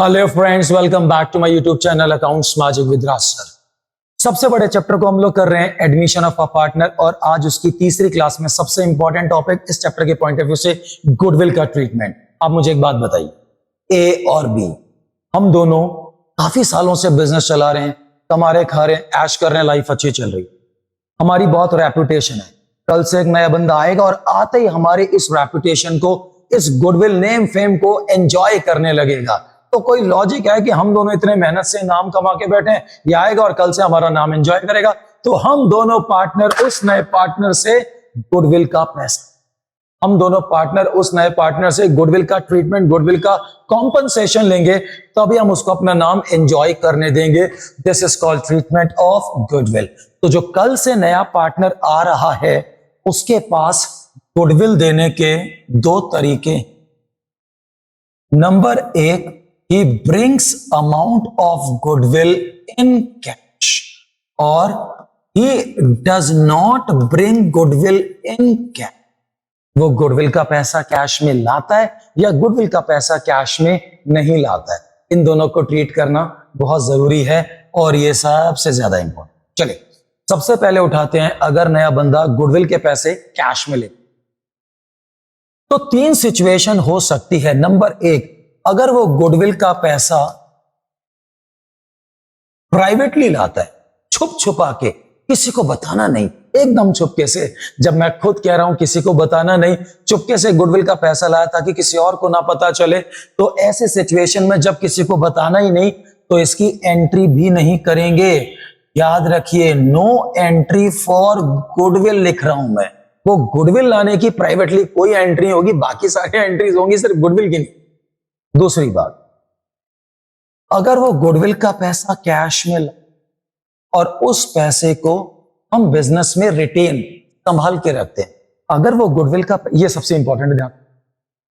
Hello friends, welcome back to my YouTube channel accounts magic with Raj sir. सबसे बड़े chapter को हम लोग कर रहे हैं एडमिशन ऑफ अ पार्टनर, और आज उसकी तीसरी क्लास में सबसे इंपॉर्टेंट टॉपिक इस चैप्टर के पॉइंट ऑफ व्यू से गुडविल का ट्रीटमेंट। आप मुझे एक बात बताइए, ए और बी हम दोनों काफी सालों से बिजनेस चला रहे हैं, कमा रहे, खा रहे हैं, ऐश कर रहे हैं, लाइफ अच्छी चल रही, हमारी बहुत रेपुटेशन है। कल से एक नया बंदा आएगा और आते ही हमारे इस रेपुटेशन को, इस गुडविल नेम फेम को एंजॉय करने लगेगा। तो कोई लॉजिक है कि हम दोनों इतने मेहनत से नाम कमा के बैठे हैं, ये आएगा और कल से हमारा नाम एंजॉय करेगा। तो हम दोनों पार्टनर उस नए पार्टनर से गुडविल का पैसा, हम दोनों पार्टनर उस नए पार्टनर से गुडविल का ट्रीटमेंट, गुडविल का कॉम्पनसेशन लेंगे, तभी हम उसको अपना नाम एंजॉय करने देंगे। This is called treatment of goodwill. तो जो कल से नया पार्टनर आ रहा है उसके पास गुडविल देने के दो तरीके। नंबर एक, he brings amount of goodwill in cash, or he does not bring goodwill in cash. वो गुडविल का पैसा कैश में लाता है या गुडविल का पैसा कैश में नहीं लाता है। इन दोनों को ट्रीट करना बहुत जरूरी है और ये सबसे ज्यादा इंपॉर्टेंट। चलिए सबसे पहले उठाते हैं, अगर नया बंदा गुडविल के पैसे कैश में ले तो तीन सिचुएशन हो सकती है। नंबर एक, अगर वो गुडविल का पैसा प्राइवेटली लाता है, छुप छुपा के, किसी को बताना नहीं, एकदम चुपके से, जब मैं खुद कह रहा हूं किसी को बताना नहीं, चुपके से गुडविल का पैसा लाया ताकि किसी और को ना पता चले, तो ऐसे सिचुएशन में जब किसी को बताना ही नहीं तो इसकी एंट्री भी नहीं करेंगे। याद रखिए, नो एंट्री फॉर गुडविल लिख रहा हूं मैं। वो गुडविल लाने की प्राइवेटली कोई एंट्री होगी, बाकी सारी एंट्रीज होंगी सिर्फ गुडविल की नहीं। दूसरी बात, अगर वो गुडविल का पैसा कैश में और उस पैसे को हम बिजनेस में रिटेन, संभाल के रखते हैं, अगर वो गुडविल का, ये सबसे इंपॉर्टेंट ध्यान,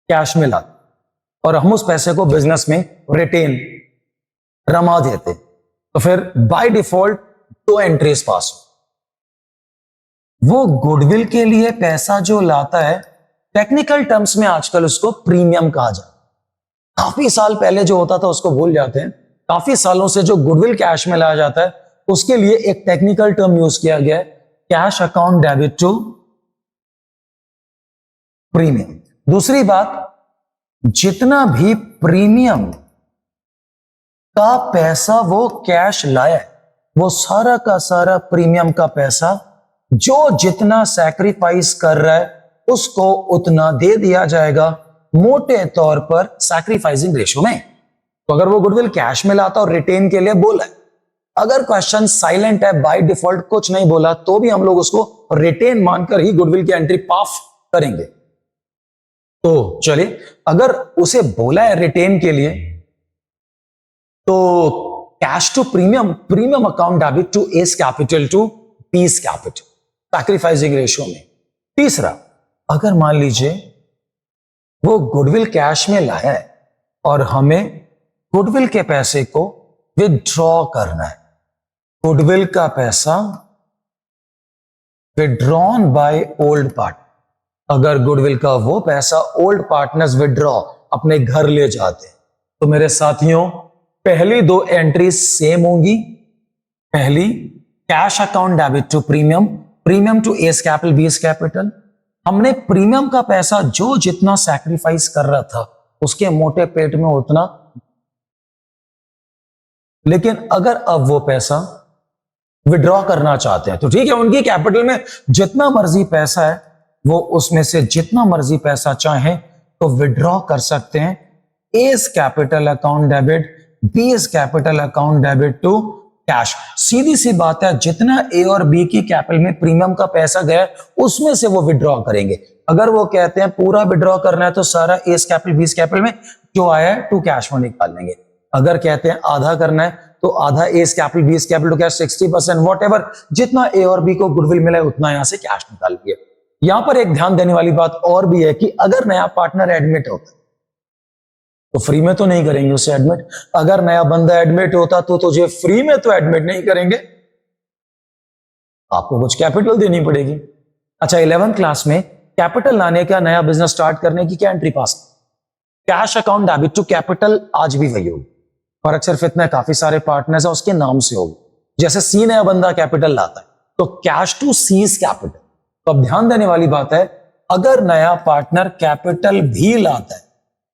कैश में ला और हम उस पैसे को बिजनेस में रिटेन, रमा देते, तो फिर बाय डिफॉल्ट दो एंट्रीज पास हो। वो गुडविल के लिए पैसा जो लाता है, टेक्निकल टर्म्स में आजकल उसको प्रीमियम कहा जाता है। काफी साल पहले जो होता था उसको भूल जाते हैं। काफी सालों से जो गुडविल कैश में लाया जाता है उसके लिए एक टेक्निकल टर्म यूज किया गया है, cash account debit to premium. दूसरी बात, जितना भी प्रीमियम का पैसा वो कैश लाया है, वो सारा का सारा प्रीमियम का पैसा जो जितना सैक्रिफाइस कर रहा है उसको उतना दे दिया जाएगा, मोटे तौर पर सैक्रिफाइसिंग रेशो में। तो अगर वो गुडविल कैश में लाता और रिटेन के लिए बोला है, अगर क्वेश्चन साइलेंट है, बाय डिफॉल्ट कुछ नहीं बोला, तो भी हम लोग उसको रिटेन मानकर ही गुडविल की एंट्री पास करेंगे। तो चलिए, अगर उसे बोला है रिटेन के लिए तो cash to premium, premium account debit to A's capital to B's capital, sacrificing ratio में। तीसरा, अगर मान लीजिए वो गुडविल कैश में लाया है और हमें गुडविल के पैसे को विथड्रॉ करना है, गुडविल का पैसा विड्रॉन बाय ओल्ड पार्टनर, अगर गुडविल का वो पैसा ओल्ड पार्टनर्स विड्रॉ अपने घर ले जाते हैं, तो मेरे साथियों पहली दो एंट्रीज सेम होंगी। पहली, cash account debit to premium, premium to A's capital B's capital. हमने प्रीमियम का पैसा जो जितना सैक्रिफाइस कर रहा था उसके मोटे पेट में उतना, लेकिन अगर अब वो पैसा विड्रॉ करना चाहते हैं तो ठीक है, उनकी कैपिटल में जितना मर्जी पैसा है, वो उसमें से जितना मर्जी पैसा चाहे तो विड्रॉ कर सकते हैं। एस कैपिटल अकाउंट डेबिट, बीस capital account debit to cash. सीधी सी बात है, जितना ए और बी की कैपिटल में प्रीमियम का पैसा गया उसमें से वो विड्रॉ करेंगे। अगर वो कहते हैं पूरा विड्रॉ करना है तो सारा एस कैपिटल बीस कैपिटल में जो आया है टू कैश में निकाल लेंगे। अगर कहते हैं आधा करना है तो आधा A's capital B's capital to cash, 60%, whatever, जितना ए और बी को गुडविल मिला है उतना यहां से कैश निकाल लिया। यहां पर एक ध्यान देने वाली बात और भी है कि अगर नया पार्टनर एडमिट होता तो फ्री में तो नहीं करेंगे उसे एडमिट। अगर नया बंदा एडमिट होता तो तुझे फ्री में तो एडमिट नहीं करेंगे, आपको कुछ कैपिटल देनी पड़ेगी। अच्छा, 11th क्लास में कैपिटल लाने का, नया बिजनेस स्टार्ट करने की क्या entry pass, cash account debit to capital, आज भी वही होगी। फर्क सिर्फ इतना है, काफी सारे पार्टनर्स है उसके नाम से होगी। जैसे सी नया बंदा कैपिटल लाता है तो कैश टू सीज कैपिटल। तो अब ध्यान देने वाली बात है, अगर नया पार्टनर कैपिटल भी लाता है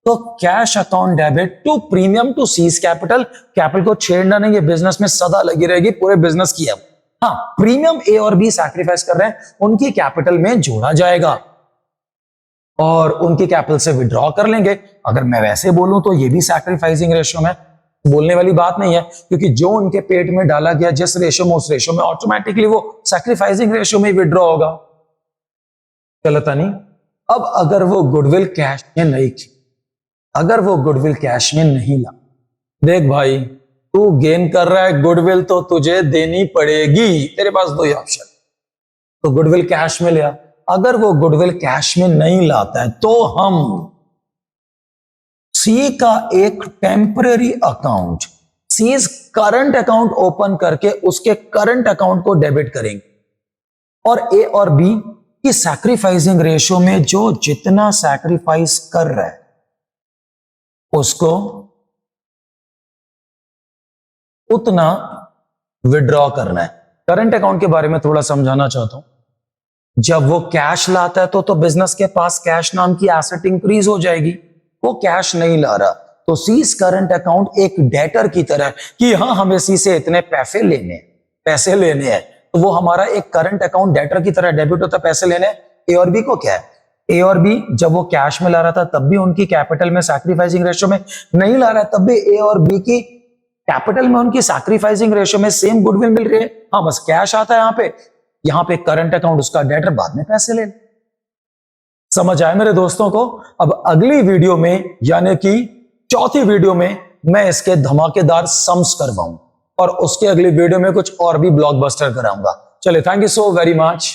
तो cash account debit to premium to C's capital. Capital को छेड़ना नहीं, ये बिजनेस में सदा लगी रहेगी पूरे बिजनेस की। अब हाँ, प्रीमियम ए और बी सैक्रिफाइस कर रहे हैं, उनकी कैपिटल में जोड़ा जाएगा और उनकी कैपिटल से विड्रॉ कर लेंगे। अगर मैं वैसे बोलूं तो ये भी सैक्रिफाइसिंग रेशियो में, बोलने वाली बात नहीं है, क्योंकि जो उनके पेट में डाला गया जिस रेशियो में, उस रेशियो में ऑटोमेटिकली वो सैक्रिफाइसिंग रेशियो में विड्रॉ होगा। चलता नहीं। अब अगर वो गुडविल कैश में नहीं की, अगर वो गुडविल कैश में नहीं ला, देख भाई तू गेन कर रहा है गुडविल तो तुझे देनी पड़ेगी, तेरे पास दो ही ऑप्शन, तो गुडविल कैश में लिया। अगर वो गुडविल कैश में नहीं लाता है तो हम सी का एक temporary account, C's current account open करके उसके करंट अकाउंट को डेबिट करेंगे और ए और बी की सैक्रिफाइसिंग रेशियो में जो जितना सैक्रिफाइस कर रहा है उसको उतना विड्रॉ करना है। करंट अकाउंट के बारे में थोड़ा समझाना चाहता हूं। जब वो कैश लाता है तो बिजनेस के पास कैश नाम की एसेट इंक्रीज हो जाएगी। वो कैश नहीं ला रहा तो सीज करंट अकाउंट एक डेटर की तरह कि हाँ हमें सी से इतने पैसे लेने हैं, तो वो हमारा एक करंट अकाउंट डेटर की तरह डेबिट होता है, पैसे लेने। ए और बी को क्या है, ए और बी जब वो कैश में ला रहा था तब भी उनकी कैपिटल में सैक्रिफाइसिंग रेशियो में नहीं ला रहा है, तब भी ए और बी की कैपिटल में उनकी सैक्रिफाइसिंग रेशियो में सेम गुडविल मिल रही है। हाँ बस कैश आता है यहाँ पे करंट अकाउंट उसका डेटर, बाद में पैसे ले। समझ आए मेरे दोस्तों को। अब अगली वीडियो में यानी कि चौथी वीडियो में मैं इसके धमाकेदार सम्स करवाऊं और उसके अगली वीडियो में कुछ और भी ब्लॉकबस्टर कराऊंगा। चलिए, thank you so very much.